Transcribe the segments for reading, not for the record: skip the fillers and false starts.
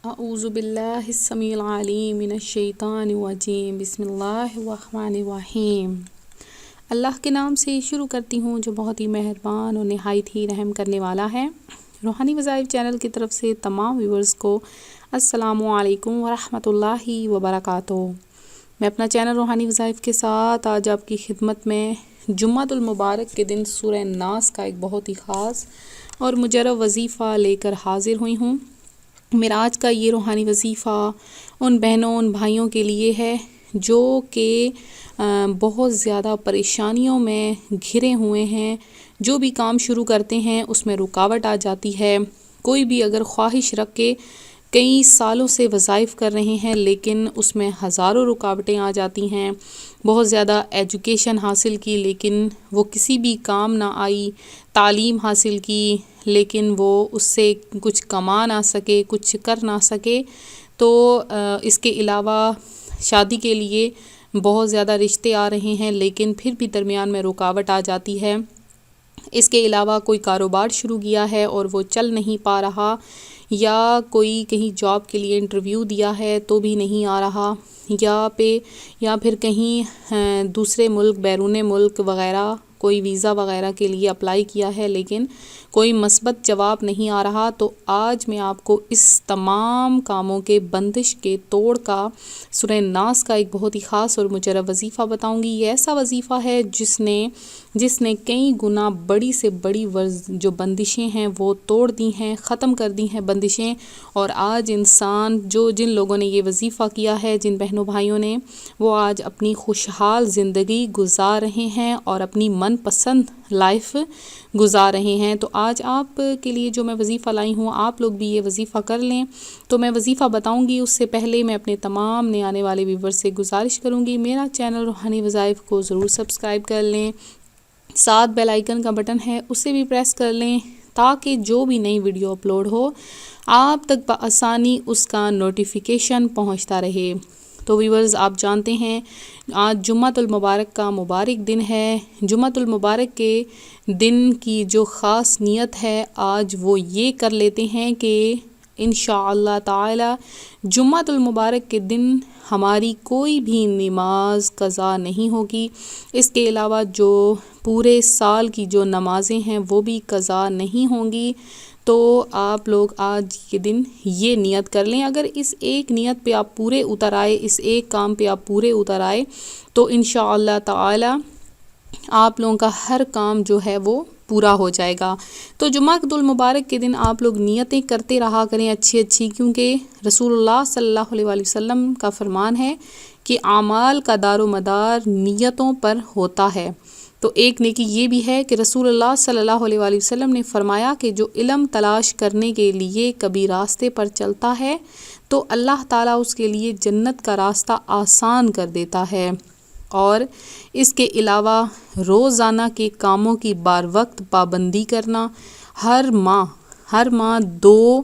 اعوذ باللہ السمیع العلیم من الشیطان الرجیم بسم اللہ الرحمن الرحیم۔ اللہ کے نام سے شروع کرتی ہوں جو بہت ہی مہربان اور نہایت ہی رحم کرنے والا ہے۔ روحانی وظائف چینل کی طرف سے تمام ویورز کو السلام علیکم ورحمۃ اللہ وبرکاتہ۔ میں اپنا چینل روحانی وظائف کے ساتھ آج آپ کی خدمت میں جمعۃ المبارک کے دن سورہ ناس کا ایک بہت ہی خاص اور مجرب وظیفہ لے کر حاضر ہوئی ہوں۔ میرا آج کا یہ روحانی وظیفہ ان بہنوں ان بھائیوں کے لیے ہے جو کہ بہت زیادہ پریشانیوں میں گھرے ہوئے ہیں۔ جو بھی کام شروع کرتے ہیں اس میں رکاوٹ آ جاتی ہے۔ کوئی بھی اگر خواہش رکھ کے کئی سالوں سے وظائف کر رہے ہیں لیکن اس میں ہزاروں رکاوٹیں آ جاتی ہیں۔ بہت زیادہ ایجوکیشن حاصل کی لیکن وہ کسی بھی کام نہ آئی، تعلیم حاصل کی لیکن وہ اس سے کچھ کما نہ سکے، کچھ کر نہ سکے۔ تو اس کے علاوہ شادی کے لیے بہت زیادہ رشتے آ رہے ہیں لیکن پھر بھی درمیان میں رکاوٹ آ جاتی ہے۔ اس کے علاوہ کوئی کاروبار شروع کیا ہے اور وہ چل نہیں پا رہا، یا کوئی کہیں جاب کے لیے انٹرویو دیا ہے تو بھی نہیں آ رہا، یا پھر کہیں دوسرے ملک بیرون ملک وغیرہ کوئی ویزا وغیرہ کے لیے اپلائی کیا ہے لیکن کوئی مثبت جواب نہیں آ رہا۔ تو آج میں آپ کو اس تمام کاموں کے بندش کے توڑ کا سورہ ناس کا ایک بہت ہی خاص اور مجرب وظیفہ بتاؤں گی۔ یہ ایسا وظیفہ ہے جس نے کئی گنا بڑی سے بڑی جو بندشیں ہیں وہ توڑ دی ہیں، ختم کر دی ہیں بندشیں۔ اور آج انسان جن لوگوں نے یہ وظیفہ کیا ہے، جن بہنوں بھائیوں نے، وہ آج اپنی خوشحال زندگی گزار رہے ہیں اور اپنی من پسند لائف گزار رہے ہیں۔ تو آج آپ کے لیے جو میں وظیفہ لائی ہوں، آپ لوگ بھی یہ وظیفہ کر لیں۔ تو میں وظیفہ بتاؤں گی اس سے پہلے میں اپنے تمام نئے آنے والے ویور سے گزارش کروں گی میرا چینل روحانی وظائف کو ضرور سبسکرائب کر لیں، ساتھ بیل آئیکن کا بٹن ہے اسے بھی پریس کر لیں تاکہ جو بھی نئی ویڈیو اپلوڈ ہو آپ تک بآسانی اس کا نوٹیفیکیشن پہنچتا رہے۔ تو ویورز، آپ جانتے ہیں آج جمعۃ المبارک کا مبارک دن ہے۔ جمعۃ المبارک کے دن کی جو خاص نیت ہے آج وہ یہ کر لیتے ہیں کہ انشاءاللہ تعالی جمعۃ المبارک کے دن ہماری کوئی بھی نماز قضا نہیں ہوگی۔ اس کے علاوہ جو پورے سال کی جو نمازیں ہیں وہ بھی قضا نہیں ہوں گی۔ تو آپ لوگ آج کے دن یہ نیت کر لیں، اگر اس ایک نیت پہ آپ پورے اتر آئے، اس ایک کام پہ آپ پورے اتر آئے تو انشاءاللہ تعالی آپ لوگوں کا ہر کام جو ہے وہ پورا ہو جائے گا۔ تو جمعۃ المبارک کے دن آپ لوگ نیتیں کرتے رہا کریں اچھی کیونکہ رسول اللہ صلی اللہ علیہ وسلم کا فرمان ہے کہ اعمال کا دار و مدار نیتوں پر ہوتا ہے۔ تو ایک نیکی یہ بھی ہے کہ رسول اللہ صلی اللہ علیہ وسلم نے فرمایا کہ جو علم تلاش کرنے کے لیے کبھی راستے پر چلتا ہے تو اللہ تعالیٰ اس کے لیے جنت کا راستہ آسان کر دیتا ہے۔ اور اس کے علاوہ روزانہ کے کاموں کی بار وقت پابندی کرنا، ہر ماہ 2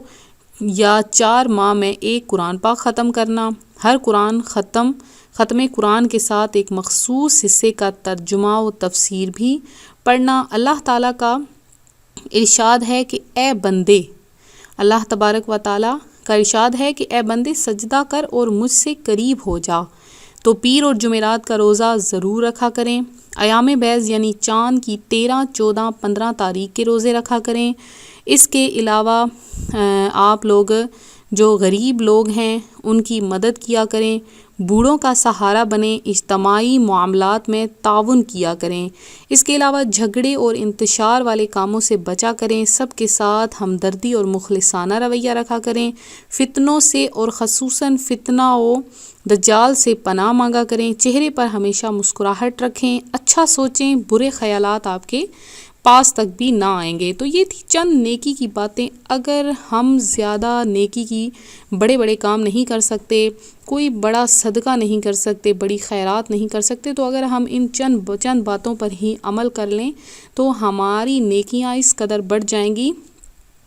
یا 4 ماہ میں ایک قرآن پاک ختم کرنا، ہر ختم قرآن کے ساتھ ایک مخصوص حصے کا ترجمہ و تفسیر بھی پڑھنا۔ اللہ تعالیٰ کا ارشاد ہے کہ اے بندے، اللہ تبارک و تعالیٰ کا ارشاد ہے کہ اے بندے سجدہ کر اور مجھ سے قریب ہو جا۔ تو پیر اور جمعرات کا روزہ ضرور رکھا کریں۔ ایام بیض یعنی چاند کی 13، 14، 15 تاریخ کے روزے رکھا کریں۔ اس کے علاوہ آپ لوگ جو غریب لوگ ہیں ان کی مدد کیا کریں، بوڑھوں کا سہارا بنیں، اجتماعی معاملات میں تعاون کیا کریں۔ اس کے علاوہ جھگڑے اور انتشار والے کاموں سے بچا کریں، سب کے ساتھ ہمدردی اور مخلصانہ رویہ رکھا کریں، فتنوں سے اور خصوصاً فتنہ و دجال سے پناہ مانگا کریں، چہرے پر ہمیشہ مسکراہٹ رکھیں، اچھا سوچیں، برے خیالات آپ کے پاس تک بھی نہ آئیں گے۔ تو یہ تھی چند نیکی کی باتیں۔ اگر ہم زیادہ نیکی کی بڑے کام نہیں کر سکتے، کوئی بڑا صدقہ نہیں کر سکتے، بڑی خیرات نہیں کر سکتے، تو اگر ہم ان چند باتوں پر ہی عمل کر لیں تو ہماری نیکیاں اس قدر بڑھ جائیں گی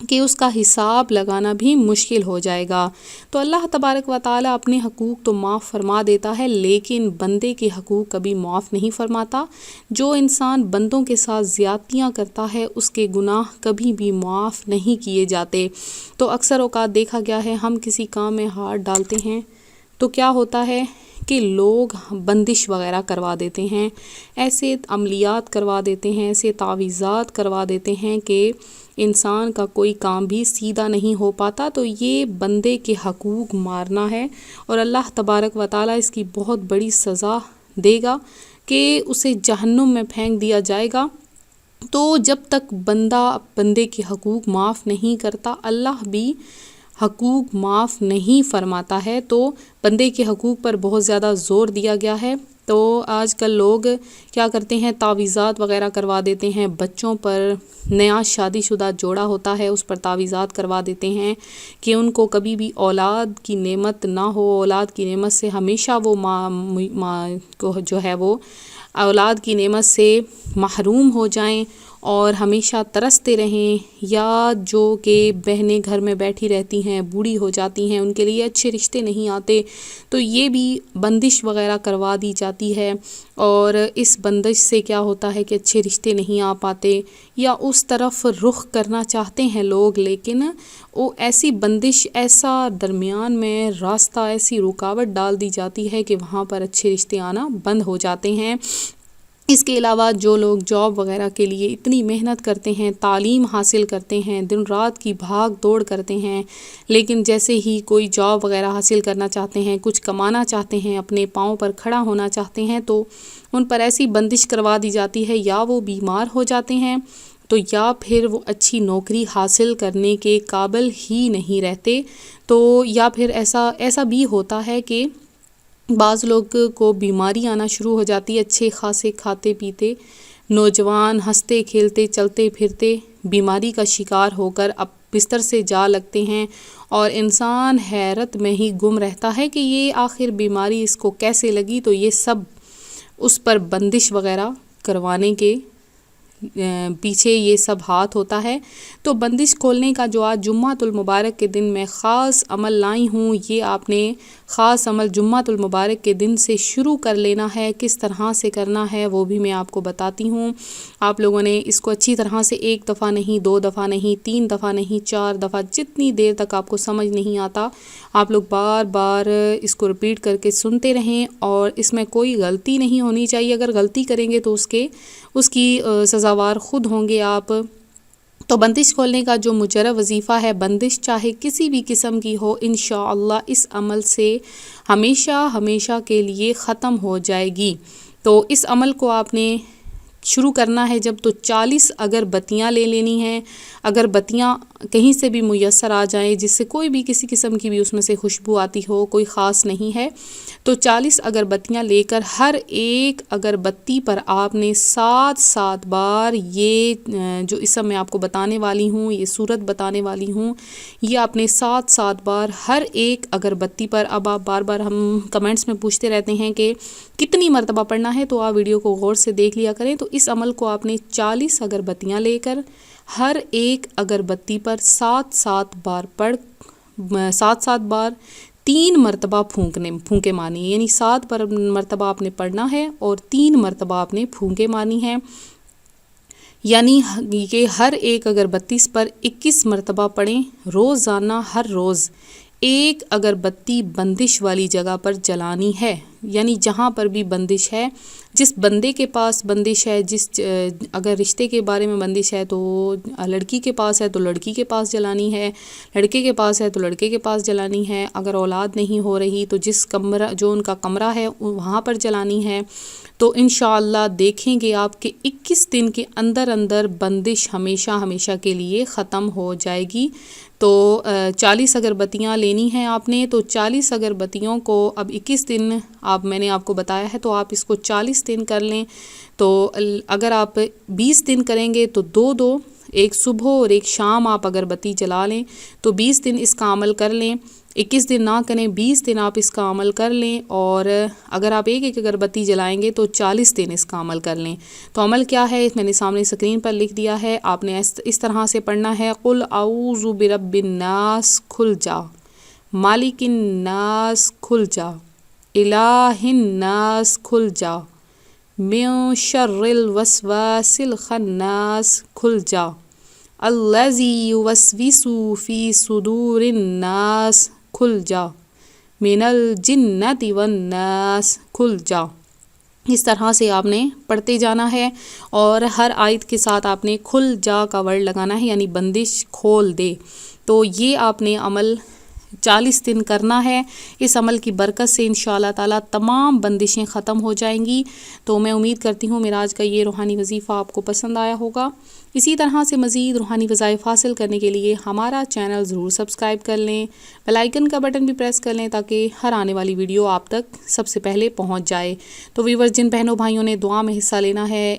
کہ اس کا حساب لگانا بھی مشکل ہو جائے گا۔ تو اللہ تبارک و تعالیٰ اپنے حقوق تو معاف فرما دیتا ہے، لیکن بندے کے حقوق کبھی معاف نہیں فرماتا۔ جو انسان بندوں کے ساتھ زیادتیاں کرتا ہے اس کے گناہ کبھی بھی معاف نہیں کیے جاتے۔ تو اکثر اوقات دیکھا گیا ہے ہم کسی کام میں ہاتھ ڈالتے ہیں تو کیا ہوتا ہے کہ لوگ بندش وغیرہ کروا دیتے ہیں، ایسے عملیات کروا دیتے ہیں، ایسے تعویذات کروا دیتے ہیں کہ انسان کا کوئی کام بھی سیدھا نہیں ہو پاتا۔ تو یہ بندے کے حقوق مارنا ہے، اور اللہ تبارک و تعالیٰ اس کی بہت بڑی سزا دے گا کہ اسے جہنم میں پھینک دیا جائے گا۔ تو جب تک بندے کے حقوق معاف نہیں کرتا، اللہ بھی حقوق معاف نہیں فرماتا ہے۔ تو بندے کے حقوق پر بہت زیادہ زور دیا گیا ہے۔ تو آج کل لوگ کیا کرتے ہیں، تعویذات وغیرہ کروا دیتے ہیں بچوں پر، نیا شادی شدہ جوڑا ہوتا ہے اس پر تعویذات کروا دیتے ہیں کہ ان کو کبھی بھی اولاد کی نعمت نہ ہو، اولاد کی نعمت سے ہمیشہ وہ ماں کو جو ہے وہ اولاد کی نعمت سے محروم ہو جائیں اور ہمیشہ ترستے رہیں، یا جو کہ بہنیں گھر میں بیٹھی رہتی ہیں، بوڑھی ہو جاتی ہیں، ان کے لیے اچھے رشتے نہیں آتے، تو یہ بھی بندش وغیرہ کروا دی جاتی ہے۔ اور اس بندش سے کیا ہوتا ہے کہ اچھے رشتے نہیں آ پاتے، یا اس طرف رخ کرنا چاہتے ہیں لوگ، لیکن وہ ایسی بندش، ایسا درمیان میں راستہ، ایسی رکاوٹ ڈال دی جاتی ہے کہ وہاں پر اچھے رشتے آنا بند ہو جاتے ہیں۔ اس کے علاوہ جو لوگ جاب وغیرہ کے لیے اتنی محنت کرتے ہیں، تعلیم حاصل کرتے ہیں، دن رات کی بھاگ دوڑ کرتے ہیں، لیکن جیسے ہی کوئی جاب وغیرہ حاصل کرنا چاہتے ہیں، کچھ کمانا چاہتے ہیں، اپنے پاؤں پر کھڑا ہونا چاہتے ہیں، تو ان پر ایسی بندش کروا دی جاتی ہے، یا وہ بیمار ہو جاتے ہیں، تو یا پھر وہ اچھی نوکری حاصل کرنے کے قابل ہی نہیں رہتے۔ تو یا پھر ایسا بھی ہوتا ہے کہ بعض لوگ کو بیماری آنا شروع ہو جاتی ہے، اچھے خاصے کھاتے پیتے نوجوان، ہنستے کھیلتے چلتے پھرتے، بیماری کا شکار ہو کر اب بستر سے جا لگتے ہیں، اور انسان حیرت میں ہی گم رہتا ہے کہ یہ آخر بیماری اس کو کیسے لگی۔ تو یہ سب اس پر بندش وغیرہ کروانے کے پیچھے یہ سب ہاتھ ہوتا ہے۔ تو بندش کھولنے کا جو آج جمعۃ المبارک کے دن میں خاص عمل لائی ہوں، یہ آپ نے خاص عمل جمعۃ المبارک کے دن سے شروع کر لینا ہے۔ کس طرح سے کرنا ہے وہ بھی میں آپ کو بتاتی ہوں۔ آپ لوگوں نے اس کو اچھی طرح سے 1 دفعہ نہیں، 2 دفعہ نہیں، 3 دفعہ نہیں، 4 دفعہ، جتنی دیر تک آپ کو سمجھ نہیں آتا آپ لوگ بار بار اس کو رپیٹ کر کے سنتے رہیں، اور اس میں کوئی غلطی نہیں ہونی چاہیے۔ اگر غلطی کریں گے تو اس کی سزاوار خود ہوں گے آپ۔ تو بندش کھولنے کا جو مجرب وظیفہ ہے، بندش چاہے کسی بھی قسم کی ہو، انشاءاللہ اس عمل سے ہمیشہ ہمیشہ کے لیے ختم ہو جائے گی۔ تو اس عمل کو آپ نے شروع کرنا ہے جب تو 40 اگربتیاں لے لینی ہیں۔ اگربتیاں کہیں سے بھی میسر آ جائیں، جس سے کوئی بھی کسی قسم کی بھی اس میں سے خوشبو آتی ہو، کوئی خاص نہیں ہے۔ تو 40 اگربتیاں لے کر ہر ایک اگربتی پر آپ نے 7 بار یہ جو اسم میں آپ کو بتانے والی ہوں، یہ صورت بتانے والی ہوں، یہ آپ نے 7 بار ہر ایک اگربتی پر۔ اب آپ بار بار ہم کمنٹس میں پوچھتے رہتے ہیں کہ کتنی مرتبہ پڑھنا ہے، تو آپ ویڈیو کو غور سے دیکھ لیا کریں۔ تو اس عمل کو آپ نے 40 اگربتیاں لے کر ہر ایک اگربتی پر 7 بار 7 بار 3 مرتبہ پھونکے مارنی، یعنی 7 مرتبہ آپ نے پڑھنا ہے اور 3 مرتبہ آپ نے پھونکے مارنی ہے، یعنی کہ ہر ایک اگربتی پر 21 مرتبہ پڑھیں۔ روزانہ ہر روز ایک اگربتی بندش والی جگہ پر جلانی ہے، یعنی جہاں پر بھی بندش ہے، جس بندے کے پاس بندش ہے، اگر رشتے کے بارے میں بندش ہے تو لڑکی کے پاس ہے تو لڑکی کے پاس جلانی ہے، لڑکے کے پاس ہے تو لڑکے کے پاس جلانی ہے، اگر اولاد نہیں ہو رہی تو جو ان کا کمرہ ہے وہاں پر جلانی ہے۔ تو انشاءاللہ دیکھیں گے آپ کہ 21 دن کے اندر بندش ہمیشہ ہمیشہ کے لیے ختم ہو جائے گی۔ تو 40 اگربتیاں لینی ہیں آپ نے، تو 40 اگربتیوں کو اب 21 دن میں نے آپ کو بتایا ہے، تو آپ اس کو 40 دن کر لیں۔ تو اگر آپ 20 دن کریں گے تو 2 ایک صبح اور ایک شام آپ اگربتی جلا لیں تو 20 دن اس کا عمل کر لیں. 21 دن نہ کریں، 20 دن آپ اس کا عمل کر لیں. اور اگر آپ ایک اگربتی جلائیں گے تو 40 دن اس کا عمل کر لیں. تو عمل کیا ہے میں نے سامنے اسکرین پر لکھ دیا ہے. آپ نے اس طرح سے پڑھنا ہے: قل اعوذ برب الناس کھل جا، مالک الناس کھل جا، الہ الناس کھل جا، من شر الوسواس الخناس کھل جا، الذی یوسوس فی صدور الناس کھل جا، من الجنۃ والناس کھل جا. اس طرح سے آپ نے پڑھتے جانا ہے اور ہر آیت کے ساتھ آپ نے کھل جا کا ورڈ لگانا ہے، یعنی بندش کھول دے. تو یہ آپ نے عمل 40 دن کرنا ہے. اس عمل کی برکت سے انشاءاللہ تعالی تمام بندشیں ختم ہو جائیں گی. تو میں امید کرتی ہوں میرا آج کا یہ روحانی وظیفہ آپ کو پسند آیا ہوگا. اسی طرح سے مزید روحانی وظائف حاصل کرنے کے لیے ہمارا چینل ضرور سبسکرائب کر لیں، بیل آئیکن کا بٹن بھی پریس کر لیں تاکہ ہر آنے والی ویڈیو آپ تک سب سے پہلے پہنچ جائے. تو ویورز، جن بہنوں بھائیوں نے دعا میں حصہ لینا ہے،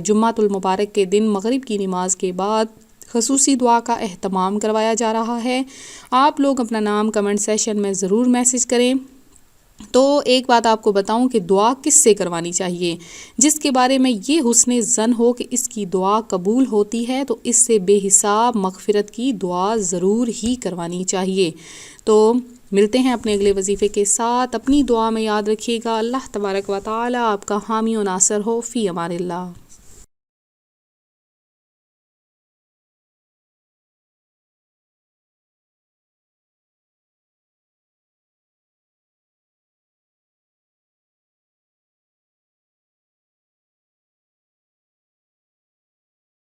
جمعۃ المبارک کے دن مغرب کی نماز کے بعد خصوصی دعا کا اہتمام کروایا جا رہا ہے. آپ لوگ اپنا نام کمنٹ سیشن میں ضرور میسج کریں. تو ایک بات آپ کو بتاؤں کہ دعا کس سے کروانی چاہیے؟ جس کے بارے میں یہ حسن ظن ہو کہ اس کی دعا قبول ہوتی ہے تو اس سے بے حساب مغفرت کی دعا ضرور ہی کروانی چاہیے. تو ملتے ہیں اپنے اگلے وظیفے کے ساتھ. اپنی دعا میں یاد رکھیے گا. اللہ تبارک و تعالی آپ کا حامی و ناصر ہو. فی امان اللہ.